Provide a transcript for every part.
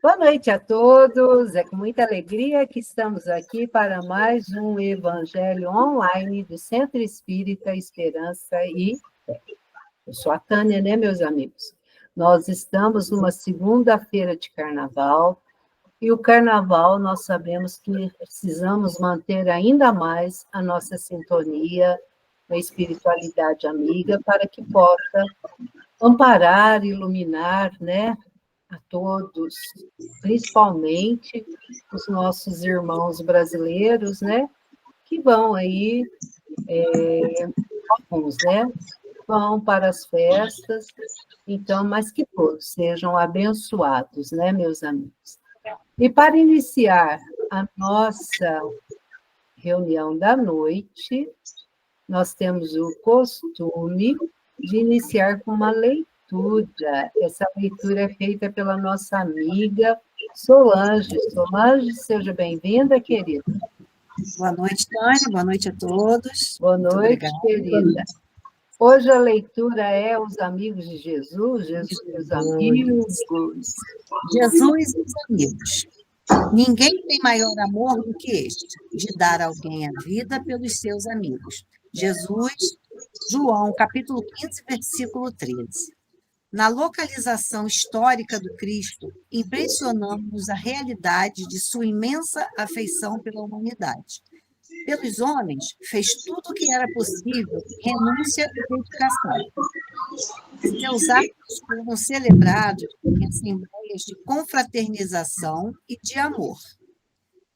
Boa noite a todos. É com muita alegria que estamos aqui para mais um Evangelho online do Centro Espírita Esperança e Fé. Eu sou a Tânia, né, meus amigos? Nós estamos numa segunda-feira de carnaval e o carnaval nós sabemos que precisamos manter ainda mais a nossa sintonia, a espiritualidade amiga, para que possa amparar, iluminar, né, a todos, principalmente os nossos irmãos brasileiros, né, que vão aí, alguns, né, vão para as festas, então, mas que todos sejam abençoados, né, meus amigos? E para iniciar a nossa reunião da noite, nós temos o costume de iniciar com uma leitura. Essa leitura é feita pela nossa amiga Solange. Solange, seja bem-vinda, querida. Boa noite, Tânia. Boa noite a todos. Boa noite, querida. Hoje a leitura é Os Amigos de Jesus, Jesus e os Amigos. Jesus e os Amigos. Ninguém tem maior amor do que este, de dar a alguém a vida pelos seus amigos. Jesus, João, capítulo 15, versículo 13. Na localização histórica do Cristo, impressionamos a realidade de sua imensa afeição pela humanidade. Pelos homens, fez tudo o que era possível, renúncia e dedicação. Seus atos foram celebrados em assembleias de confraternização e de amor.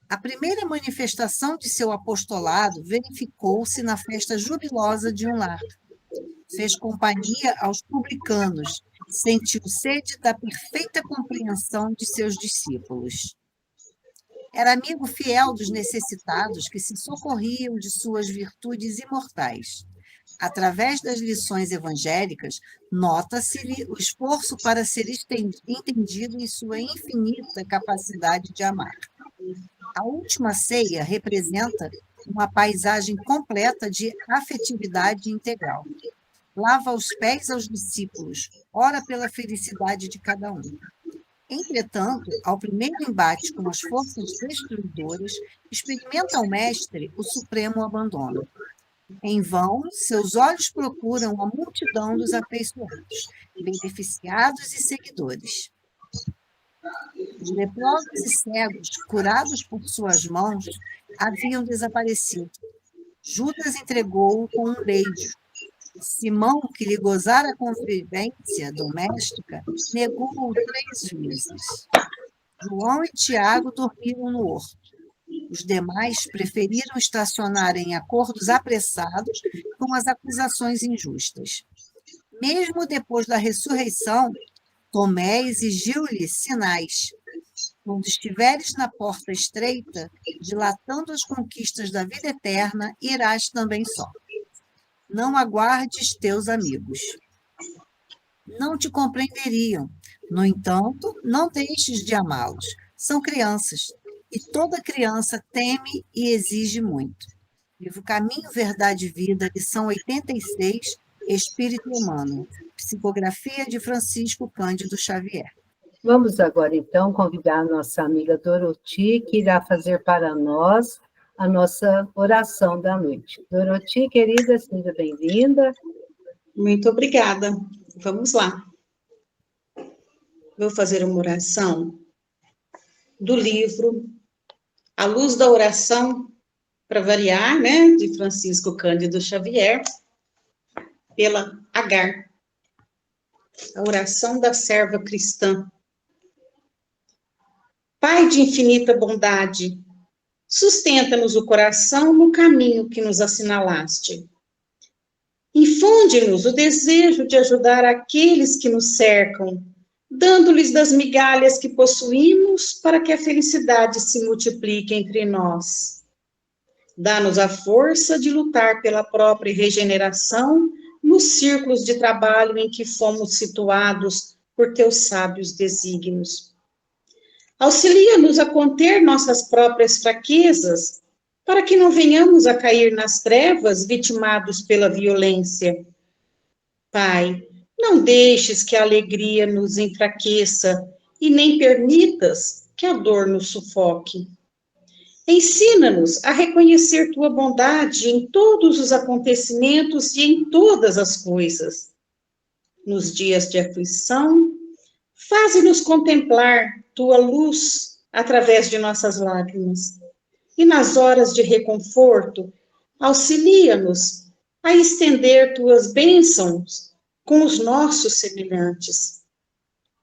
A primeira manifestação de seu apostolado verificou-se na festa jubilosa de um lar. Fez companhia aos publicanos, sentiu sede da perfeita compreensão de seus discípulos. Era amigo fiel dos necessitados que se socorriam de suas virtudes imortais. Através das lições evangélicas, nota-se-lhe o esforço para ser entendido em sua infinita capacidade de amar. A última ceia representa uma paisagem completa de afetividade integral. Lava os pés aos discípulos, ora pela felicidade de cada um. Entretanto, ao primeiro embate com as forças destruidoras, experimenta o mestre o supremo abandono. Em vão, seus olhos procuram a multidão dos afeiçoados, beneficiados e seguidores. Os leprosos e cegos, curados por suas mãos, haviam desaparecido. Judas entregou-o com um beijo. Simão, que lhe gozara a convivência doméstica, negou-o 3 vezes. João e Tiago dormiram no horto. Os demais preferiram estacionar em acordos apressados com as acusações injustas. Mesmo depois da ressurreição, Tomé exigiu-lhe sinais. Quando estiveres na porta estreita, dilatando as conquistas da vida eterna, irás também só. Não aguardes teus amigos. Não te compreenderiam. No entanto, não deixes de amá-los. São crianças, e toda criança teme e exige muito. Livro Caminho, Verdade e Vida, lição 86, Espírito Humano. Psicografia de Francisco Cândido Xavier. Vamos agora, então, convidar a nossa amiga Doroti, que irá fazer para nós a nossa oração da noite. Doroti, querida, seja bem-vinda. Muito obrigada. Vamos lá. Vou fazer uma oração do livro A Luz da Oração, para variar, né, de Francisco Cândido Xavier, pela Agar. A oração da serva cristã. Pai de infinita bondade, sustenta-nos o coração no caminho que nos assinalaste. Infunde-nos o desejo de ajudar aqueles que nos cercam, dando-lhes das migalhas que possuímos para que a felicidade se multiplique entre nós. Dá-nos a força de lutar pela própria regeneração nos círculos de trabalho em que fomos situados por teus sábios desígnios. Auxilia-nos a conter nossas próprias fraquezas, para que não venhamos a cair nas trevas vitimados pela violência. Pai, não deixes que a alegria nos enfraqueça e nem permitas que a dor nos sufoque. Ensina-nos a reconhecer tua bondade em todos os acontecimentos e em todas as coisas. Nos dias de aflição, faze-nos contemplar tua luz através de nossas lágrimas. E nas horas de reconforto, auxilia-nos a estender tuas bênçãos com os nossos semelhantes.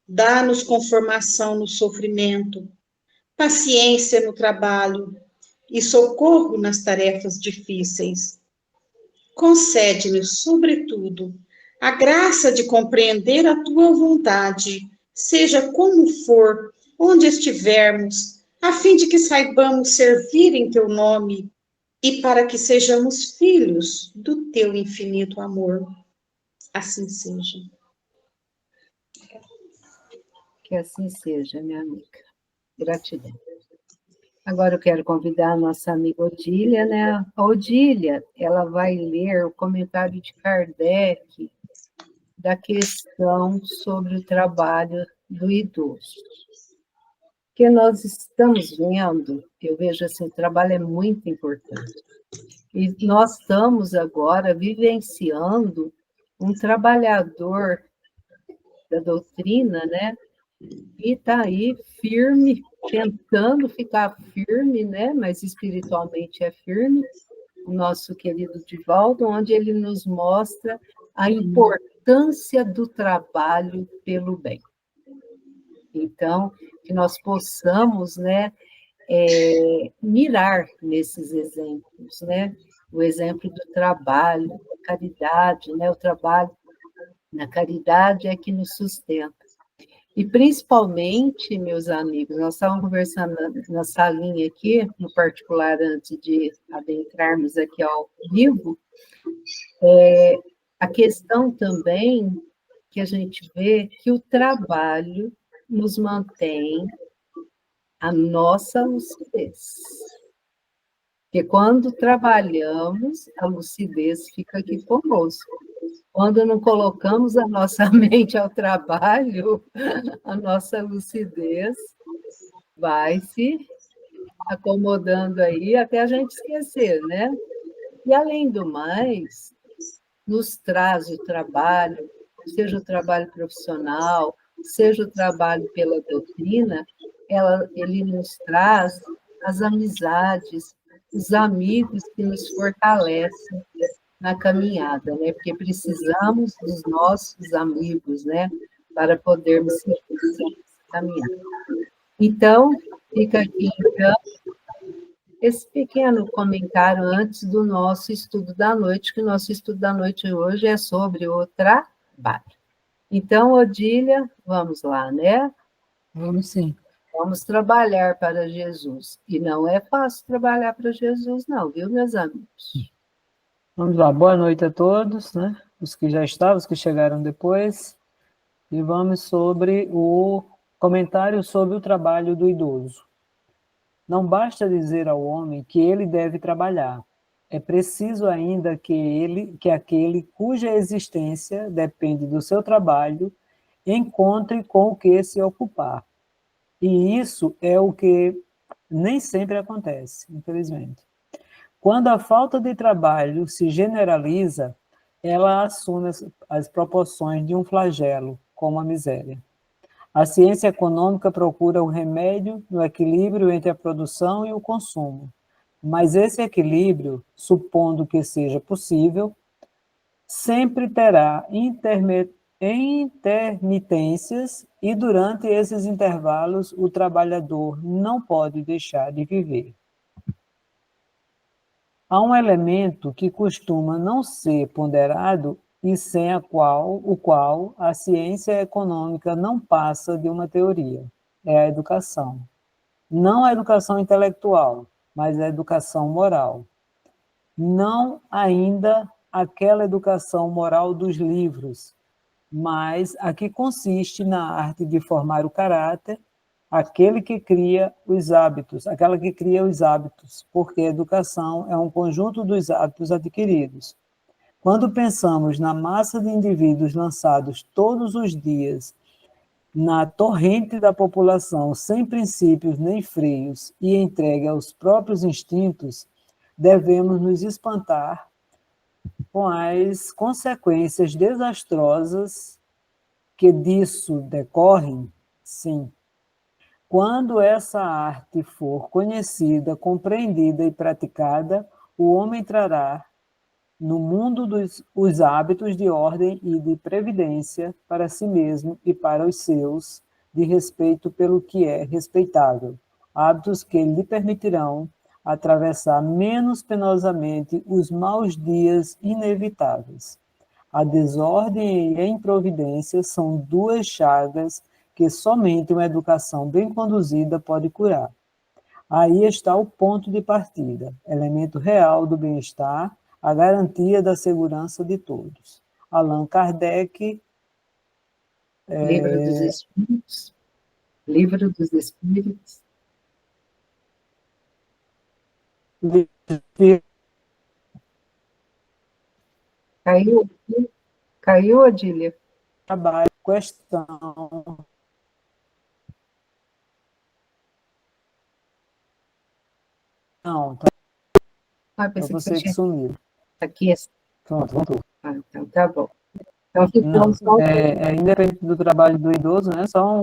Dá-nos conformação no sofrimento, paciência no trabalho e socorro nas tarefas difíceis. Concede-nos, sobretudo, a graça de compreender a tua vontade, seja como for, onde estivermos, a fim de que saibamos servir em teu nome e para que sejamos filhos do teu infinito amor. Assim seja. Que assim seja, minha amiga. Gratidão. Agora eu quero convidar a nossa amiga Odília, né? A Odília, ela vai ler o comentário de Kardec da questão sobre o trabalho do idoso. Porque nós estamos vendo, eu vejo assim, o trabalho é muito importante. E nós estamos agora vivenciando um trabalhador da doutrina, né? E está aí firme, tentando ficar firme, né? Mas espiritualmente é firme, o nosso querido Divaldo, onde ele nos mostra a importância do trabalho pelo bem. Então, que nós possamos, né, mirar nesses exemplos, né? O exemplo do trabalho, da caridade, né? O trabalho na caridade é que nos sustenta. E, principalmente, meus amigos, nós estávamos conversando na salinha aqui, no particular, antes de adentrarmos aqui ao vivo, a questão também que a gente vê que o trabalho nos mantém a nossa lucidez. Porque quando trabalhamos, a lucidez fica aqui conosco. Quando não colocamos a nossa mente ao trabalho, a nossa lucidez vai se acomodando aí até a gente esquecer, né? E, além do mais, nos traz o trabalho, seja o trabalho profissional, seja o trabalho pela doutrina, ele nos traz as amizades, os amigos que nos fortalecem na caminhada, né? Porque precisamos dos nossos amigos, né? Para podermos seguir essa caminhada. Então, fica aqui, então, esse pequeno comentário antes do nosso estudo da noite, que o nosso estudo da noite hoje é sobre o trabalho. Então, Odília, vamos lá, né? Vamos sim. Vamos trabalhar para Jesus. E não é fácil trabalhar para Jesus, não, viu, meus amigos? Vamos lá, boa noite a todos, né? Os que já estavam, os que chegaram depois. E vamos sobre o comentário sobre o trabalho do idoso. Não basta dizer ao homem que ele deve trabalhar. É preciso ainda que aquele cuja existência depende do seu trabalho encontre com o que se ocupar. E isso é o que nem sempre acontece, infelizmente. Quando a falta de trabalho se generaliza, ela assume as proporções de um flagelo, como a miséria. A ciência econômica procura o remédio no equilíbrio entre a produção e o consumo. Mas esse equilíbrio, supondo que seja possível, sempre terá intermitências e durante esses intervalos o trabalhador não pode deixar de viver. Há um elemento que costuma não ser ponderado e sem o qual a ciência econômica não passa de uma teoria, é a educação. Não a educação intelectual, mas a educação moral. Não ainda aquela educação moral dos livros, mas a que consiste na arte de formar o caráter, aquela que cria os hábitos, porque a educação é um conjunto dos hábitos adquiridos. Quando pensamos na massa de indivíduos lançados todos os dias na torrente da população, sem princípios nem freios e entregue aos próprios instintos, devemos nos espantar com as consequências desastrosas que disso decorrem? Sim. Quando essa arte for conhecida, compreendida e praticada, o homem trará no mundo os hábitos de ordem e de previdência para si mesmo e para os seus, de respeito pelo que é respeitável, hábitos que lhe permitirão atravessar menos penosamente os maus dias inevitáveis. A desordem e a improvidência são duas chagas que somente uma educação bem conduzida pode curar. Aí está o ponto de partida, elemento real do bem-estar, a garantia da segurança de todos. Allan Kardec. Livro dos Espíritos. Livro dos Espíritos. Caiu, Odília? Trabalho, questão. Não, tá. Pensei você que sumiu. Aqui. Pronto, voltou. Então tá bom. Então ficamos independente do trabalho do idoso, né? Só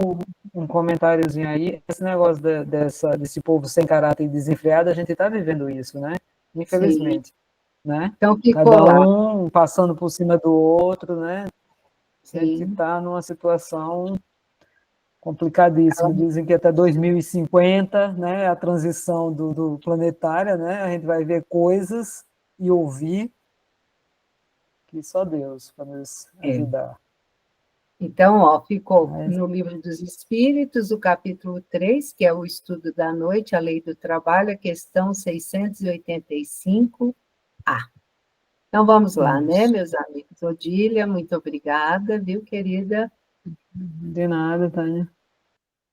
um comentáriozinho aí. Esse negócio desse povo sem caráter e desenfreado, a gente está vivendo isso, né? Infelizmente. Sim. Né? Então ficou cada lá. Um passando por cima do outro, né? Sim. A gente está numa situação complicadíssima. Dizem que até 2050, né, a transição do planetária, né, a gente vai ver coisas e ouvir que só Deus para nos ajudar. Então, ficou no Livro dos Espíritos, o capítulo 3, que é o estudo da noite, a lei do trabalho, a questão 685A. Então, vamos lá, né, meus amigos? Odília, muito obrigada, viu, querida? De nada, Tânia.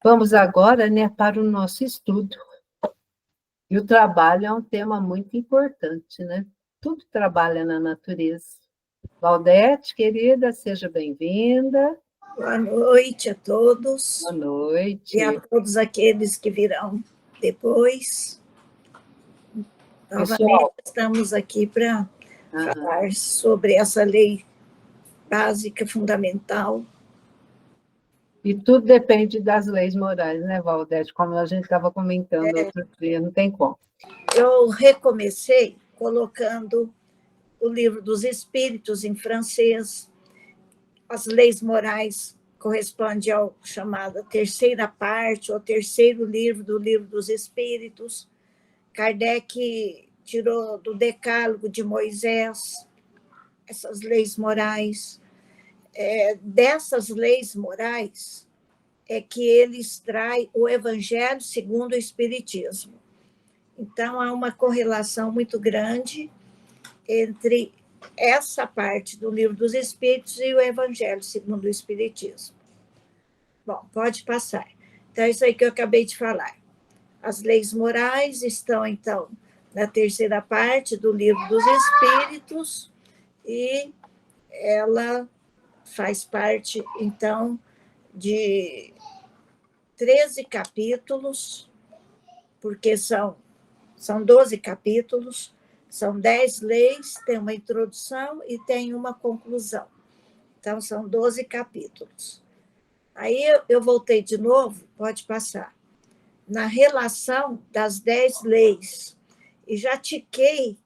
Vamos agora, né, para o nosso estudo. E o trabalho é um tema muito importante, né? Tudo trabalha na natureza. Valdete, querida, seja bem-vinda. Boa noite a todos. Boa noite. E a todos aqueles que virão depois. Novamente, estamos aqui para falar sobre essa lei básica, fundamental. E tudo depende das leis morais, né, Valdete? Como a gente estava comentando outro dia, não tem como. Eu recomecei colocando o Livro dos Espíritos em francês. As leis morais correspondem ao chamado terceira parte, ou terceiro livro do Livro dos Espíritos. Kardec tirou do Decálogo de Moisés essas leis morais. Dessas leis morais é que ele extrai o Evangelho segundo o Espiritismo. Então, há uma correlação muito grande entre essa parte do Livro dos Espíritos e o Evangelho segundo o Espiritismo. Bom, pode passar. Então, é isso aí que eu acabei de falar. As leis morais estão, então, na terceira parte do Livro dos Espíritos e ela faz parte, então, de 13 capítulos, porque são 12 capítulos, são 10 leis, tem uma introdução e tem uma conclusão. Então, são 12 capítulos. Aí eu voltei de novo, pode passar, na relação das 10 leis, e já tiquei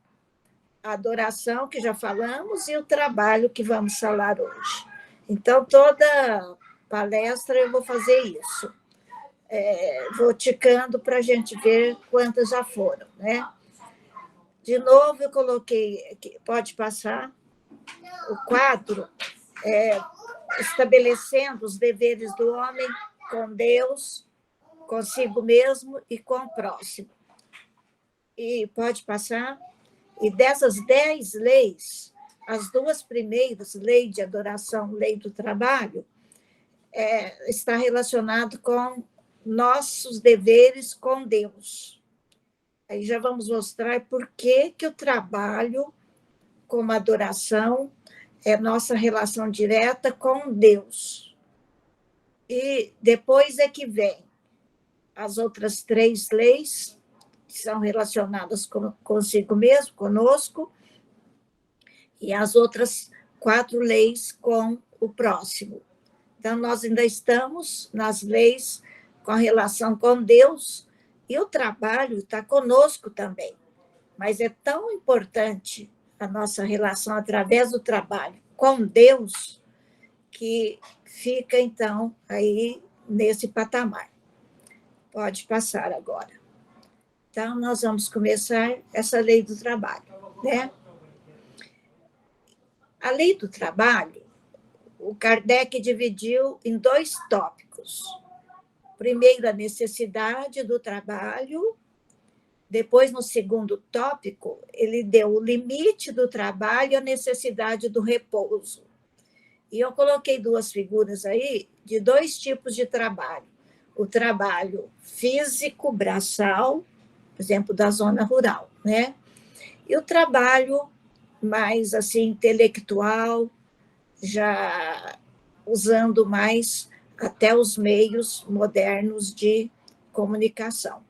a adoração, que já falamos, e o trabalho que vamos falar hoje. Então, toda palestra eu vou fazer isso. Vou ticando para a gente ver quantas já foram, né? De novo, eu coloquei aqui, pode passar, o quadro, estabelecendo os deveres do homem com Deus, consigo mesmo e com o próximo. E pode passar. E dessas 10 leis, as 2 primeiras, lei de adoração, lei do trabalho, está relacionado com nossos deveres com Deus. Aí já vamos mostrar por que o trabalho, como adoração, é nossa relação direta com Deus. E depois é que vem as outras 3 leis, que são relacionadas consigo mesmo, conosco, e as outras 4 leis com o próximo. Então, nós ainda estamos nas leis com a relação com Deus, e o trabalho está conosco também. Mas é tão importante a nossa relação através do trabalho com Deus, que fica, então, aí nesse patamar. Pode passar agora. Então, nós vamos começar essa lei do trabalho, né? A lei do trabalho, o Kardec dividiu em 2 tópicos. Primeiro, a necessidade do trabalho. Depois, no segundo tópico, ele deu o limite do trabalho e a necessidade do repouso. E eu coloquei 2 figuras aí de 2 tipos de trabalho. O trabalho físico, braçal, por exemplo, da zona rural, né? E o trabalho mais, assim, intelectual, já usando mais até os meios modernos de comunicação.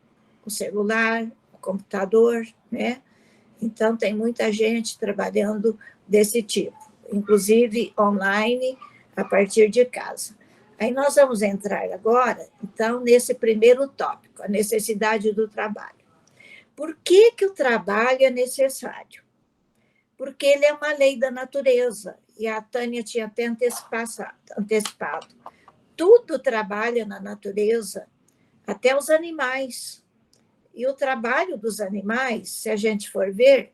O celular, o computador, né? Então, tem muita gente trabalhando desse tipo, inclusive online, a partir de casa. Aí nós vamos entrar agora, então, nesse primeiro tópico, a necessidade do trabalho. Por que que o trabalho é necessário? Porque ele é uma lei da natureza, e a Tânia tinha até antecipado. Tudo trabalha na natureza, até os animais. E o trabalho dos animais, se a gente for ver,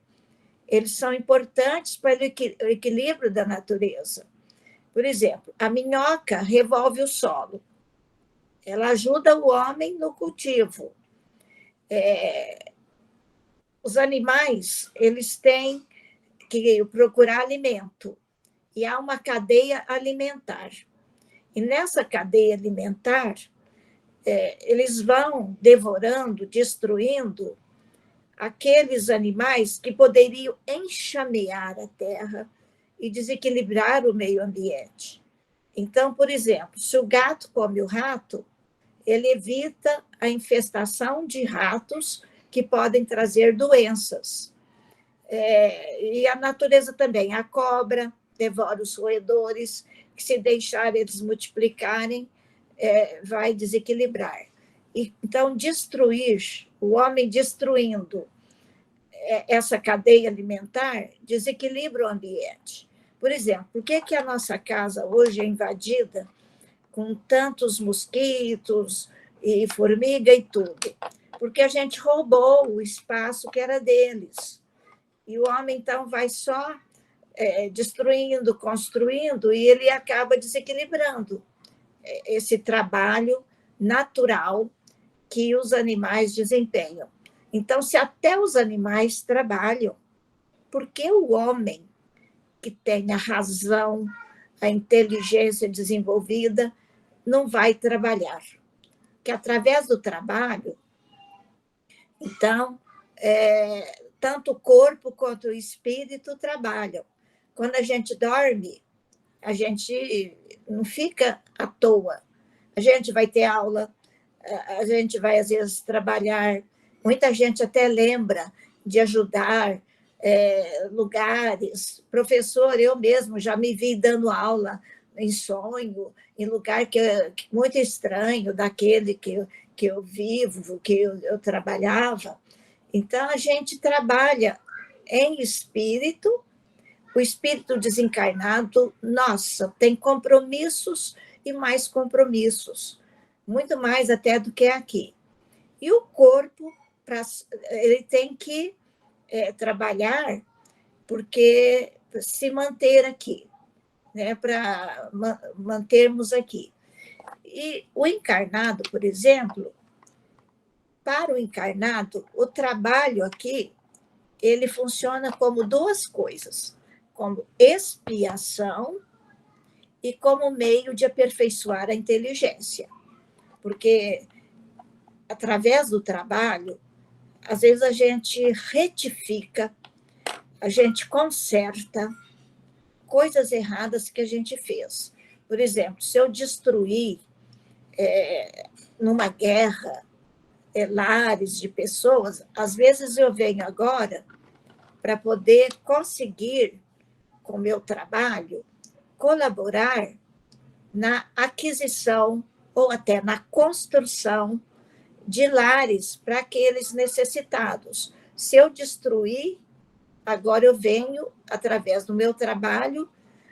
eles são importantes para o equilíbrio da natureza. Por exemplo, a minhoca revolve o solo. Ela ajuda o homem no cultivo. Os animais, eles têm que procurar alimento. E há uma cadeia alimentar. E nessa cadeia alimentar, eles vão devorando, destruindo aqueles animais que poderiam enxamear a terra e desequilibrar o meio ambiente. Então, por exemplo, se o gato come o rato, ele evita a infestação de ratos que podem trazer doenças. E a natureza também, a cobra devora os roedores, que se deixar eles multiplicarem, vai desequilibrar. Então, o homem destruindo essa cadeia alimentar, desequilibra o ambiente. Por exemplo, por que a nossa casa hoje é invadida com tantos mosquitos e formiga e tudo? Porque a gente roubou o espaço que era deles. E o homem, então, vai só destruindo, construindo, e ele acaba desequilibrando esse trabalho natural que os animais desempenham. Então, se até os animais trabalham, por que o homem, que tem a razão, a inteligência desenvolvida, não vai trabalhar? Que através do trabalho, então, tanto o corpo quanto o espírito trabalham. Quando a gente dorme, a gente não fica à toa. A gente vai ter aula, a gente vai, às vezes, trabalhar. Muita gente até lembra de ajudar lugares. Professor, eu mesmo já me vi dando aula em sonho, em lugar que muito estranho daquele que eu vivo, que eu trabalhava. Então, a gente trabalha em espírito. O espírito desencarnado, nossa, tem compromissos e mais compromissos, muito mais até do que aqui. E o corpo, ele tem que trabalhar porque se manter aqui, né, para mantermos aqui. E o encarnado, por exemplo, para o encarnado, o trabalho aqui, ele funciona como 2 coisas, como expiação e como meio de aperfeiçoar a inteligência. Porque, através do trabalho, às vezes a gente retifica, a gente conserta coisas erradas que a gente fez. Por exemplo, se eu destruir numa guerra, lares de pessoas, às vezes eu venho agora para poder conseguir, com o meu trabalho, colaborar na aquisição ou até na construção de lares para aqueles necessitados. Se eu destruir, agora eu venho, através do meu trabalho,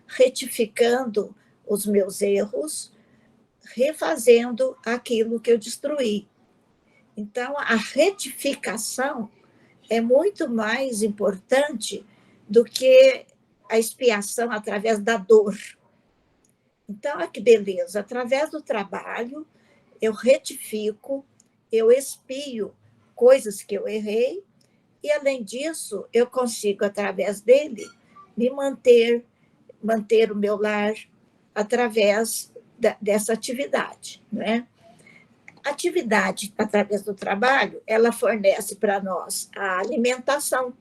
retificando os meus erros, refazendo aquilo que eu destruí. Então, a retificação é muito mais importante do que a expiação através da dor. Então, olha que beleza, através do trabalho, eu retifico, eu expio coisas que eu errei, e, além disso, eu consigo, através dele, me manter o meu lar através dessa atividade, né? A atividade, através do trabalho, ela fornece para nós a alimentação,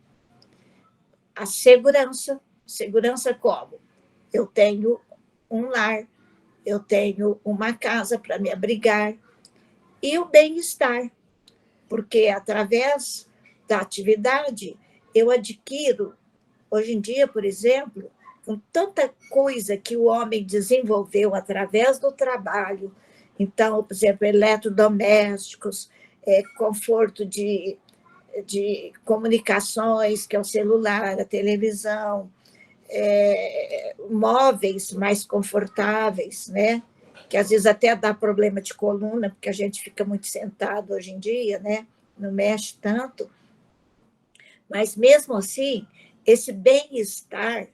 a segurança. Segurança como? Eu tenho um lar, eu tenho uma casa para me abrigar, e o bem-estar, porque através da atividade eu adquiro, hoje em dia, por exemplo, com tanta coisa que o homem desenvolveu através do trabalho, então, por exemplo, eletrodomésticos, conforto de comunicações, que é o celular, a televisão, móveis mais confortáveis, né? Que às vezes até dá problema de coluna, porque a gente fica muito sentado hoje em dia, né? Não mexe tanto. Mas, mesmo assim, esse bem-estar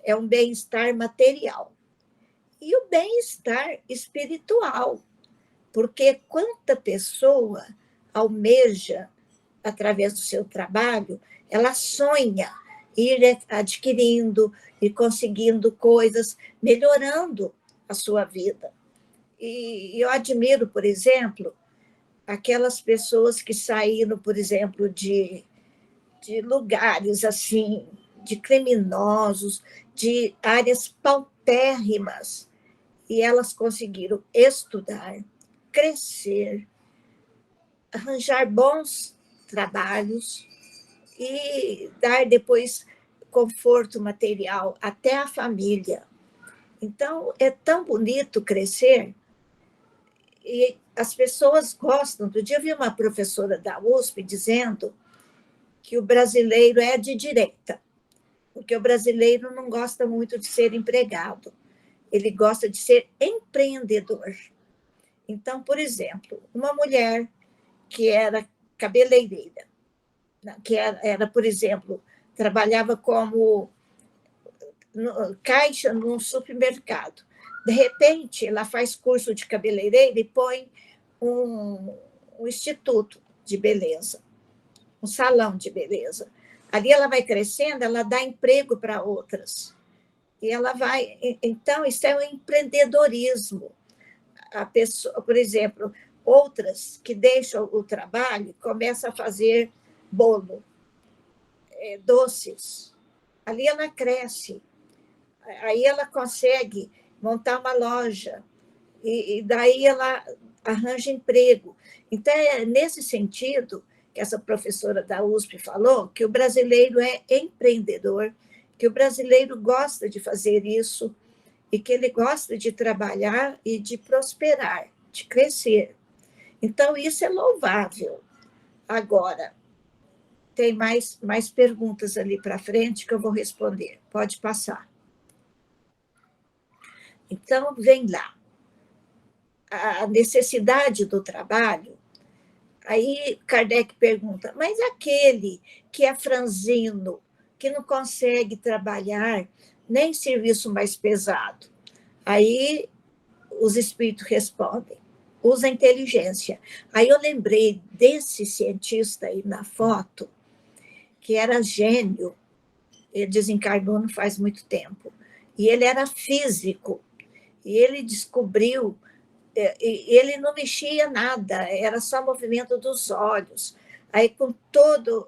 é um bem-estar material. E o bem-estar espiritual, porque quanta pessoa almeja, através do seu trabalho, ela sonha ir adquirindo e conseguindo coisas, melhorando a sua vida. E eu admiro, por exemplo, aquelas pessoas que saíram, por exemplo, de lugares assim, de criminosos, de áreas paupérrimas, e elas conseguiram estudar, crescer, arranjar bons trabalhos e dar depois conforto material até à família. Então, é tão bonito crescer, e as pessoas gostam. Outro dia eu vi uma professora da USP dizendo que o brasileiro é de direita, porque o brasileiro não gosta muito de ser empregado, ele gosta de ser empreendedor. Então, por exemplo, uma mulher que era cabeleireira, que era, por exemplo, trabalhava como caixa num supermercado. De repente, ela faz curso de cabeleireira e põe um instituto de beleza, um salão de beleza. Ali ela vai crescendo, ela dá emprego para outras. E ela vai... Então, isso é um empreendedorismo. A pessoa, por exemplo, outras que deixam o trabalho começam a fazer bolo, doces. Ali ela cresce. Aí ela consegue montar uma loja, e daí ela arranja emprego. Então, é nesse sentido que essa professora da USP falou, que o brasileiro é empreendedor, que o brasileiro gosta de fazer isso, e que ele gosta de trabalhar e de prosperar, de crescer. Então, isso é louvável. Agora, tem mais perguntas ali para frente que eu vou responder. Pode passar. Então, vem lá. A necessidade do trabalho. Aí Kardec pergunta, mas aquele que é franzino, que não consegue trabalhar nem serviço mais pesado? Aí os espíritos respondem, usa a inteligência. Aí eu lembrei desse cientista aí na foto, que era gênio, ele desencarnou não faz muito tempo, e ele era físico, e ele descobriu, ele não mexia nada, era só movimento dos olhos. Aí, com toda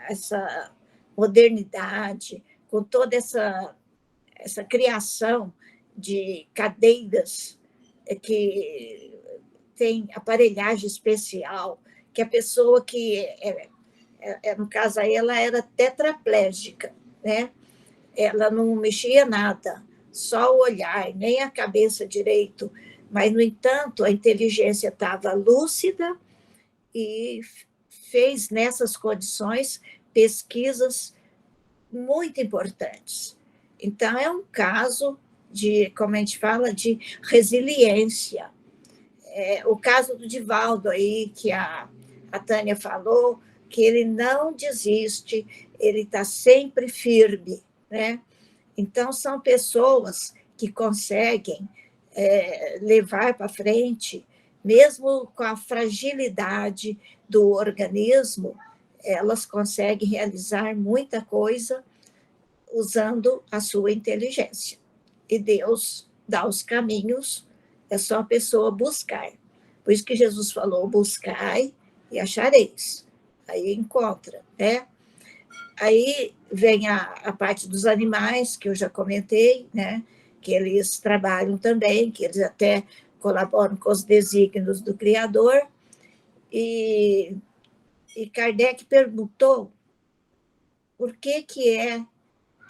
essa modernidade, com toda essa criação de cadeiras que tem aparelhagem especial, que a pessoa que, no caso aí, ela era tetraplégica, né? Ela não mexia nada, só o olhar, nem a cabeça direito, mas, no entanto, a inteligência estava lúcida e fez, nessas condições, pesquisas muito importantes. Então, é um caso de, como a gente fala, de resiliência. O caso do Divaldo aí, que a Tânia falou, que ele não desiste, ele está sempre firme, né? Então, são pessoas que conseguem levar para frente, mesmo com a fragilidade do organismo, elas conseguem realizar muita coisa usando a sua inteligência. E Deus dá os caminhos, é só a pessoa buscar. Por isso que Jesus falou, buscai e achareis. Aí encontra, né? Aí vem a parte dos animais, que eu já comentei, né? Que eles trabalham também, que eles até colaboram com os desígnios do Criador. E Kardec perguntou por que é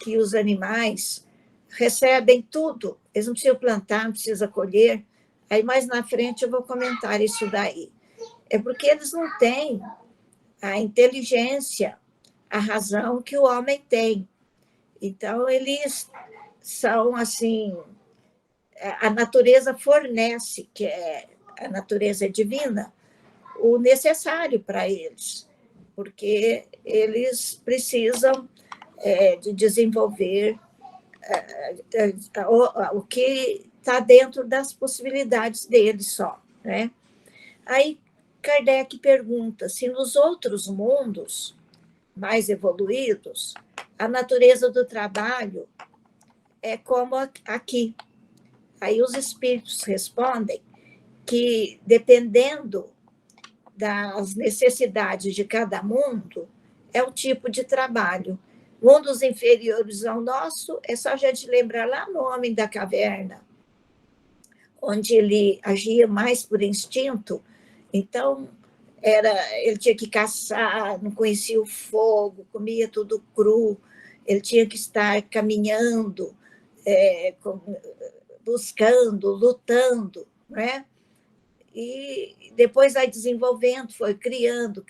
que os animais recebem tudo, eles não precisam plantar, não precisam colher. Aí, mais na frente, eu vou comentar isso daí. É porque eles não têm a inteligência, a razão que o homem tem. Então, eles são, assim, a natureza fornece, que a natureza é divina, o necessário para eles, porque eles precisam de desenvolver o que está dentro das possibilidades deles só, né? Aí Kardec pergunta se nos outros mundos mais evoluídos a natureza do trabalho é como aqui. Aí os espíritos respondem que, dependendo das necessidades de cada mundo, é o tipo de trabalho. Mundos inferiores ao nosso, é só a gente lembrar lá no Homem da Caverna, onde ele agia mais por instinto. Então, ele tinha que caçar, não conhecia o fogo, comia tudo cru, ele tinha que estar caminhando, buscando, lutando, né? E depois vai desenvolvendo, foi criando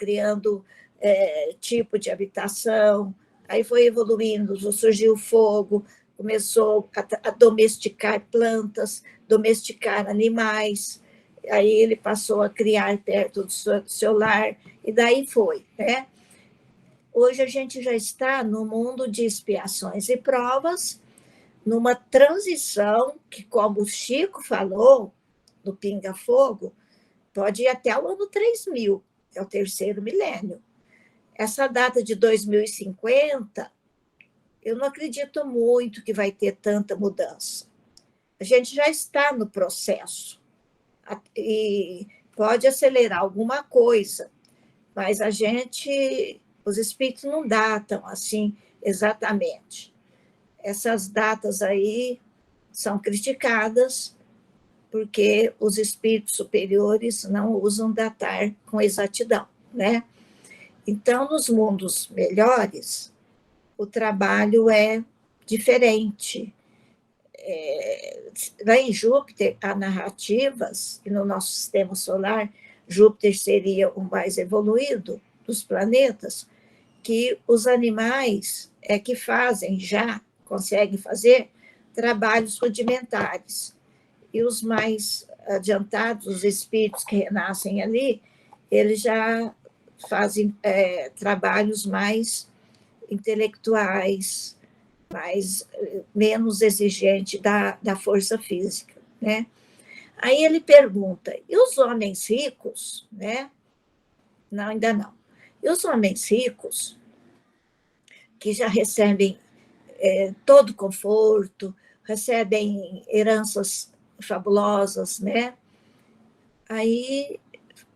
tipo de habitação, aí foi evoluindo, surgiu o fogo, começou a domesticar plantas, domesticar animais, aí ele passou a criar perto do seu lar, e daí foi, né? Hoje a gente já está no mundo de expiações e provas, numa transição que, como o Chico falou, no Pinga Fogo, pode ir até o ano 3000, é o terceiro milênio. Essa data de 2050, eu não acredito muito que vai ter tanta mudança. A gente já está no processo e pode acelerar alguma coisa, mas os espíritos não datam assim exatamente. Essas datas aí são criticadas porque os espíritos superiores não usam datar com exatidão, né? Então, nos mundos melhores, o trabalho é diferente. Lá em Júpiter, há narrativas, e no nosso sistema solar, Júpiter seria o mais evoluído dos planetas, que os animais que conseguem fazer trabalhos rudimentares. E os mais adiantados, os espíritos que renascem ali, eles já fazem trabalhos mais intelectuais, menos exigentes da força física, né? Aí ele pergunta, e os homens ricos, né? Não, ainda não. E os homens ricos, que já recebem todo conforto, recebem heranças fabulosas, né? Aí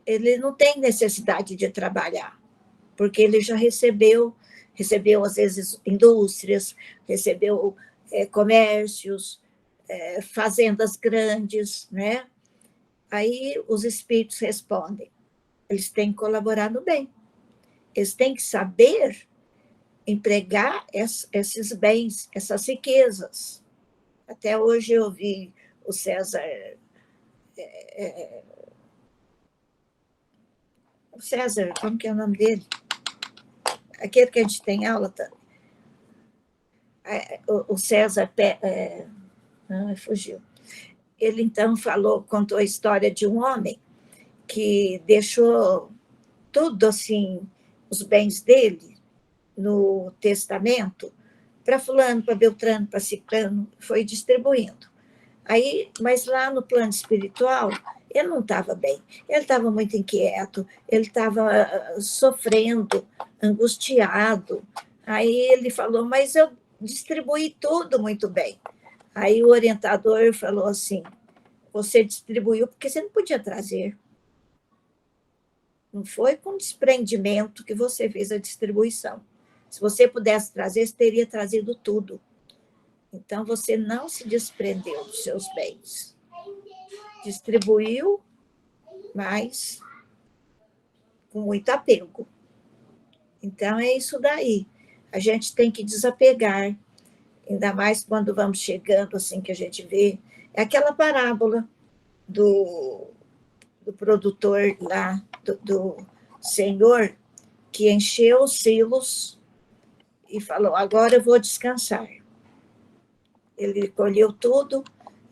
ele não tem necessidade de trabalhar, porque ele já recebeu às vezes indústrias, recebeu comércios, fazendas grandes, né? Aí os espíritos respondem, eles têm que colaborar no bem. Eles têm que saber empregar esses bens, essas riquezas. Até hoje eu vi o César... O César, como que é o nome dele? Aquele que a gente tem aula... O César... fugiu. Ele, então, contou a história de um homem que deixou tudo, assim, os bens dele no testamento para fulano, para Beltrano, para Ciclano, foi distribuindo. Aí, mas lá no plano espiritual, ele não estava bem, ele estava muito inquieto, ele estava sofrendo, angustiado. Aí ele falou, mas eu distribuí tudo muito bem. Aí o orientador falou assim, você distribuiu porque você não podia trazer. Não foi com desprendimento que você fez a distribuição. Se você pudesse trazer, você teria trazido tudo. Então, você não se desprendeu dos seus bens. Distribuiu, mas com muito apego. Então, é isso daí. A gente tem que desapegar, ainda mais quando vamos chegando, assim, que a gente vê. É aquela parábola do produtor lá, do senhor, que encheu os silos e falou, agora eu vou descansar. Ele colheu tudo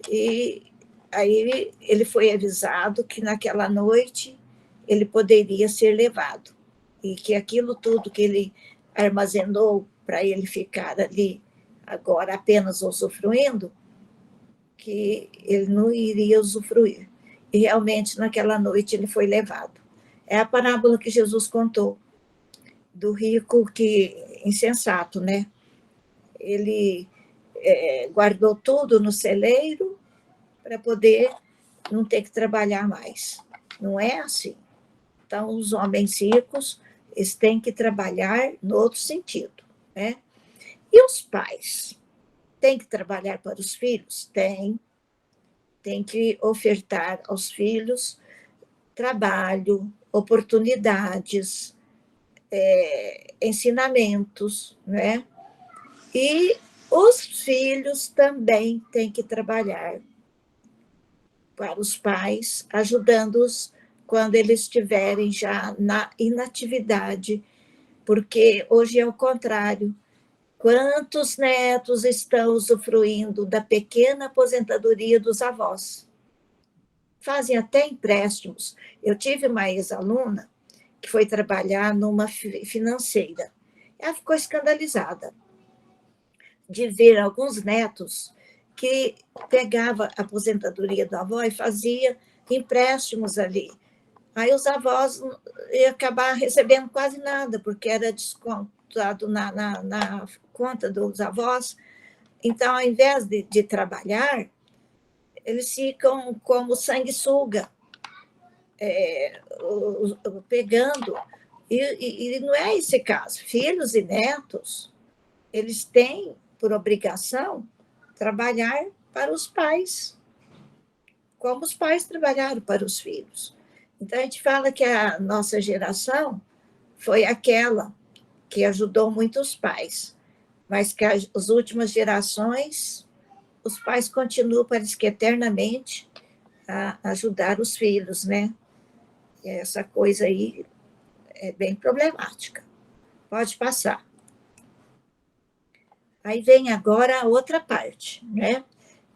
e aí ele foi avisado que naquela noite ele poderia ser levado e que aquilo tudo que ele armazenou para ele ficar ali agora apenas usufruindo, que ele não iria usufruir. E realmente naquela noite ele foi levado. É a parábola que Jesus contou do rico insensato, né? Ele guardou tudo no celeiro para poder não ter que trabalhar mais. Não é assim. Então, os homens ricos, eles têm que trabalhar no outro sentido, né? E os pais? Têm que trabalhar para os filhos? Tem que ofertar aos filhos trabalho, oportunidades, ensinamentos, né? E os filhos também têm que trabalhar para os pais, ajudando-os quando eles estiverem já na inatividade, porque hoje é o contrário. Quantos netos estão usufruindo da pequena aposentadoria dos avós? Fazem até empréstimos. Eu tive uma ex-aluna que foi trabalhar numa financeira. Ela ficou escandalizada de ver alguns netos que pegava a aposentadoria do avó e fazia empréstimos ali. Aí os avós iam acabar recebendo quase nada, porque era descontado na conta dos avós. Então, ao invés de trabalhar, eles ficam como sanguessuga, pegando. E não é esse caso. Filhos e netos, eles têm, por obrigação, trabalhar para os pais, como os pais trabalharam para os filhos. Então, a gente fala que a nossa geração foi aquela que ajudou muito os pais, mas que as últimas gerações, os pais continuam, parece que eternamente, a ajudar os filhos, né? E essa coisa aí é bem problemática. Pode passar. Aí vem agora a outra parte, né?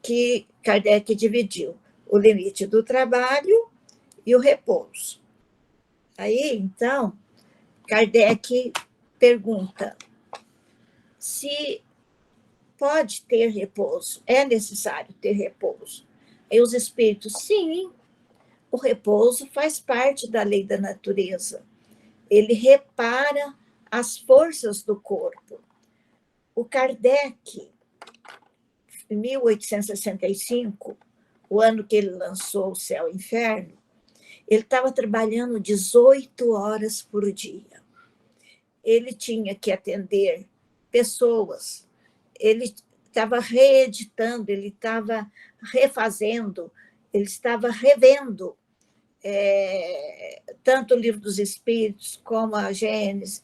Que Kardec dividiu o limite do trabalho e o repouso. Aí, então, Kardec pergunta se pode ter repouso, é necessário ter repouso. Aí os espíritos, sim, o repouso faz parte da lei da natureza. Ele repara as forças do corpo. O Kardec, em 1865, o ano que ele lançou O Céu e o Inferno, ele estava trabalhando 18 horas por dia. Ele tinha que atender pessoas, ele estava reeditando, ele estava refazendo, ele estava revendo tanto o Livro dos Espíritos, como a Gênesis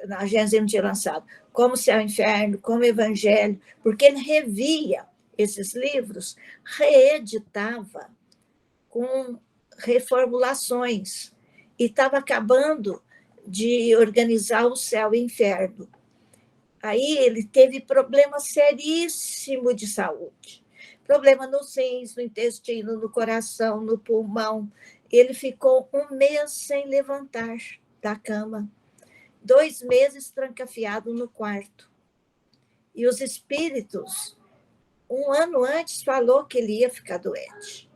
não tinha lançado, como o Céu e o Inferno, como o Evangelho, porque ele revia esses livros, reeditava com reformulações, e estava acabando de organizar o Céu e o Inferno. Aí ele teve problema seríssimo de saúde, problema nos rins, no intestino, no coração, no pulmão. Ele ficou 1 mês sem levantar da cama, 2 meses trancafiado no quarto. E os espíritos, 1 ano antes, falou que ele ia ficar doente.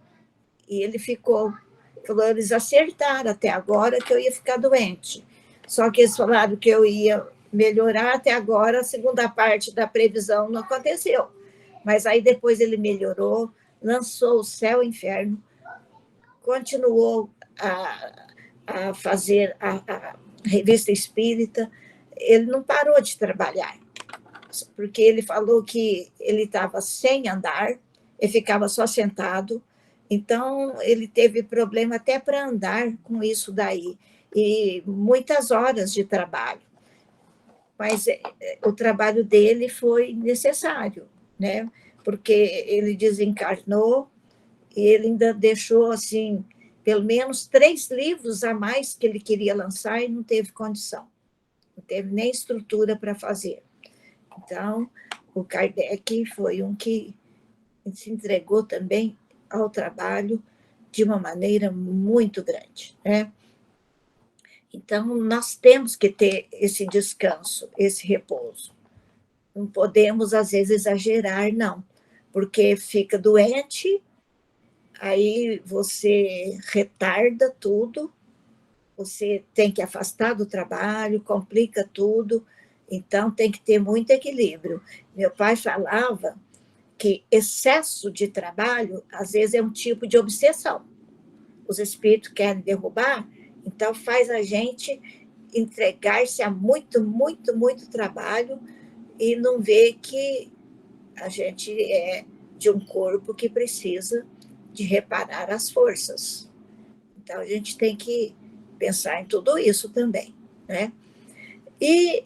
E ele falou, eles acertaram até agora que eu ia ficar doente. Só que eles falaram que eu ia melhorar até agora, a segunda parte da previsão não aconteceu. Mas aí depois ele melhorou, lançou o Céu e o Inferno, continuou a fazer a revista espírita, ele não parou de trabalhar, porque ele falou que ele estava sem andar, ele ficava só sentado, então ele teve problema até para andar com isso daí, e muitas horas de trabalho. Mas o trabalho dele foi necessário, né? Porque ele desencarnou e ele ainda deixou, assim, pelo menos 3 livros a mais que ele queria lançar e não teve condição. Não teve nem estrutura para fazer. Então, o Kardec foi um que se entregou também ao trabalho de uma maneira muito grande, né? Então, nós temos que ter esse descanso, esse repouso. Não podemos, às vezes, exagerar, não, porque fica doente, aí você retarda tudo, você tem que afastar do trabalho, complica tudo, então tem que ter muito equilíbrio. Meu pai falava que excesso de trabalho, às vezes, é um tipo de obsessão. Os espíritos querem derrubar, então faz a gente entregar-se a muito, muito, muito trabalho e não ver que a gente é de um corpo que precisa de reparar as forças. Então, a gente tem que pensar em tudo isso também, né? E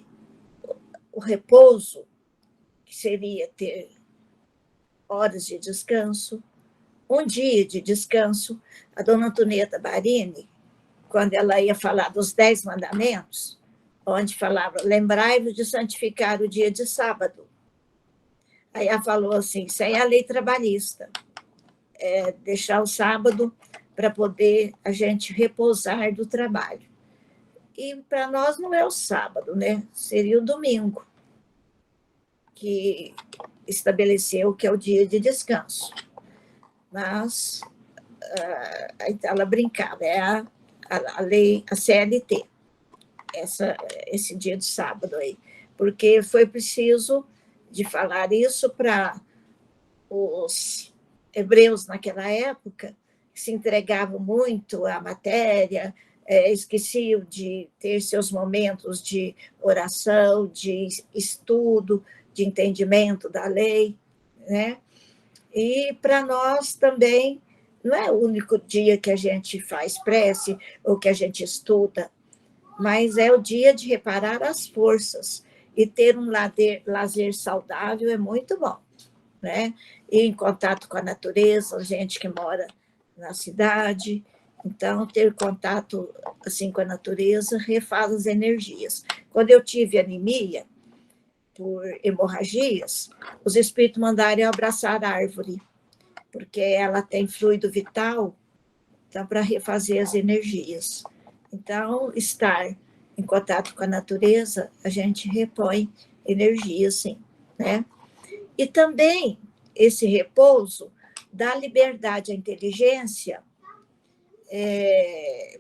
o repouso, que seria ter horas de descanso, um dia de descanso. A dona Antonieta Barini, quando ela ia falar dos 10 mandamentos, onde falava, lembrai-vos de santificar o dia de sábado. Aí ela falou assim, isso aí é a lei trabalhista, deixar o sábado para poder a gente repousar do trabalho. E para nós não é o sábado, né? Seria o domingo, que estabeleceu que é o dia de descanso. Mas aí ela brincava, é a lei, a CLT, esse dia de sábado aí, porque foi preciso de falar isso para os hebreus naquela época, que se entregavam muito à matéria, esqueciam de ter seus momentos de oração, de estudo, de entendimento da lei, né? E para nós também, não é o único dia que a gente faz prece ou que a gente estuda, mas é o dia de reparar as forças, e ter um lazer saudável é muito bom, né? Ir em contato com a natureza, gente que mora na cidade, então ter contato assim com a natureza refaz as energias. Quando eu tive anemia por hemorragias, os espíritos mandaram eu abraçar a árvore, porque ela tem fluido vital, então, para refazer as energias. Então, estar em contato com a natureza, a gente repõe energia, sim, né? E também esse repouso dá liberdade à inteligência,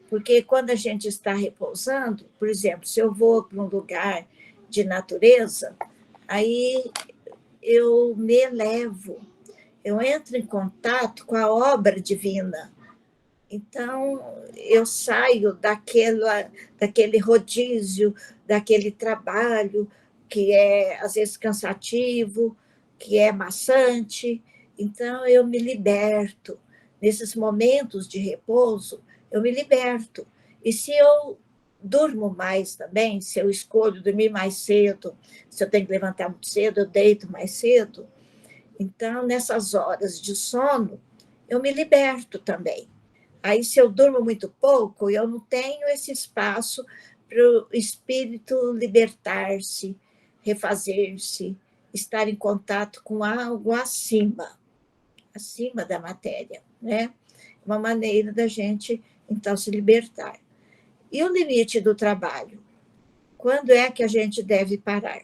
porque quando a gente está repousando, por exemplo, se eu vou para um lugar de natureza, aí eu me elevo, eu entro em contato com a obra divina. Então, eu saio daquele rodízio, daquele trabalho que é, às vezes, cansativo, que é maçante. Então, eu me liberto, nesses momentos de repouso, eu me liberto. E se eu durmo mais também, se eu escolho dormir mais cedo, se eu tenho que levantar muito cedo, eu deito mais cedo. Então, nessas horas de sono, eu me liberto também. Aí, se eu durmo muito pouco, eu não tenho esse espaço para o espírito libertar-se, refazer-se, estar em contato com algo acima da matéria, né? Uma maneira da gente, então, se libertar. E o limite do trabalho? Quando é que a gente deve parar?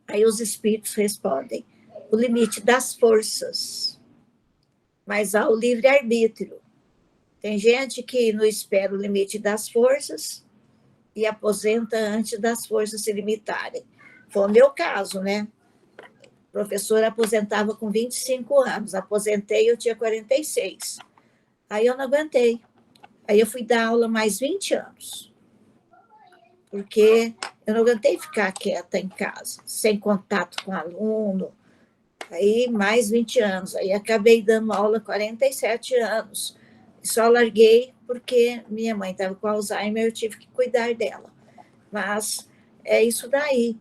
Aí os espíritos respondem: o limite das forças, mas há o livre-arbítrio. Tem gente que não espera o limite das forças e aposenta antes das forças se limitarem. Foi o meu caso, né? O professor aposentava com 25 anos, aposentei, eu tinha 46. Aí eu não aguentei. Aí eu fui dar aula mais 20 anos, porque eu não aguentei ficar quieta em casa, sem contato com aluno. Aí mais 20 anos, aí acabei dando aula 47 anos. Só larguei porque minha mãe estava com Alzheimer, eu tive que cuidar dela. Mas é isso daí.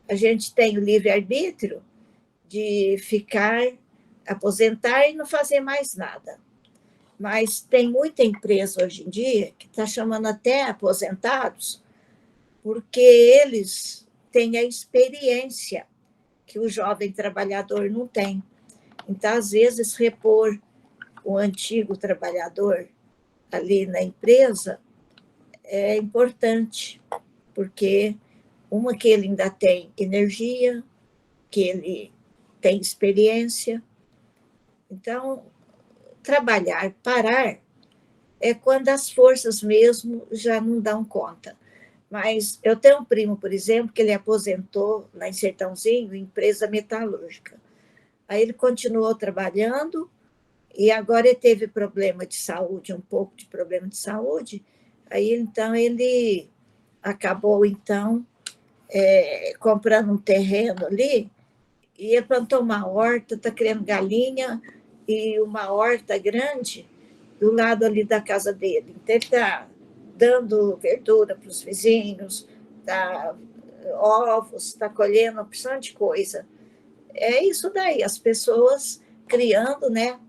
A gente tem o livre-arbítrio de ficar, aposentar e não fazer mais nada. Mas tem muita empresa hoje em dia que está chamando até aposentados, porque eles têm a experiência que o jovem trabalhador não tem. Então, às vezes, repor o antigo trabalhador ali na empresa é importante, porque uma que ele ainda tem energia, que ele tem experiência. Então, trabalhar, parar, é quando as forças mesmo já não dão conta. Mas eu tenho um primo, por exemplo, que ele aposentou lá em Sertãozinho, empresa metalúrgica. Aí ele continuou trabalhando e agora ele teve problema de saúde, um pouco de problema de saúde. Aí, então, ele acabou, então, comprando um terreno ali e ele plantou uma horta, está criando galinha e uma horta grande do lado ali da casa dele. Então, ele está dando verdura para os vizinhos, tá, ovos, está colhendo uma opção de coisa. É isso daí, as pessoas criando, né?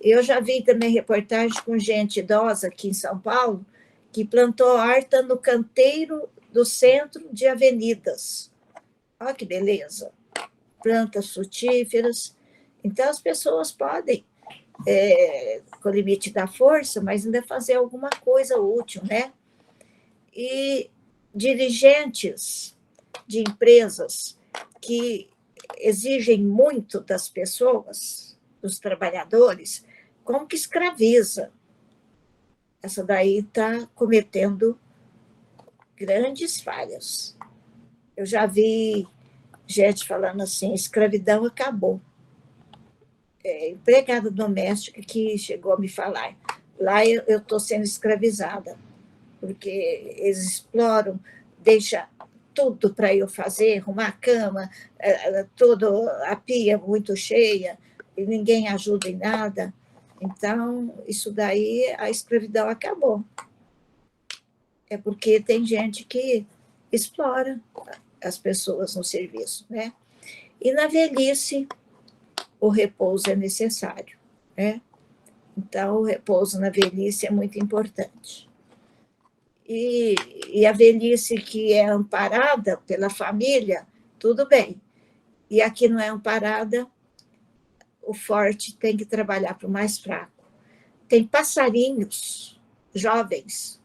Eu já vi também reportagem com gente idosa aqui em São Paulo, que plantou horta no canteiro do centro de avenidas. Olha que beleza! Plantas frutíferas. Então, as pessoas podem, com o limite da força, mas ainda fazer alguma coisa útil, né? E dirigentes de empresas que exigem muito das pessoas, dos trabalhadores, como que escraviza? Essa daí está cometendo grandes falhas. Eu já vi gente falando assim, a escravidão acabou. Empregada doméstica que chegou a me falar, lá eu estou sendo escravizada, porque eles exploram, deixam tudo para eu fazer, arrumar a cama, tudo, a pia muito cheia, e ninguém ajuda em nada. Então, isso daí, a escravidão acabou. É porque tem gente que explora as pessoas no serviço, né? E na velhice, o repouso é necessário, né? Então, o repouso na velhice é muito importante. E a velhice que é amparada pela família, tudo bem. E a que não é amparada, o forte tem que trabalhar para o mais fraco. Tem passarinhos jovens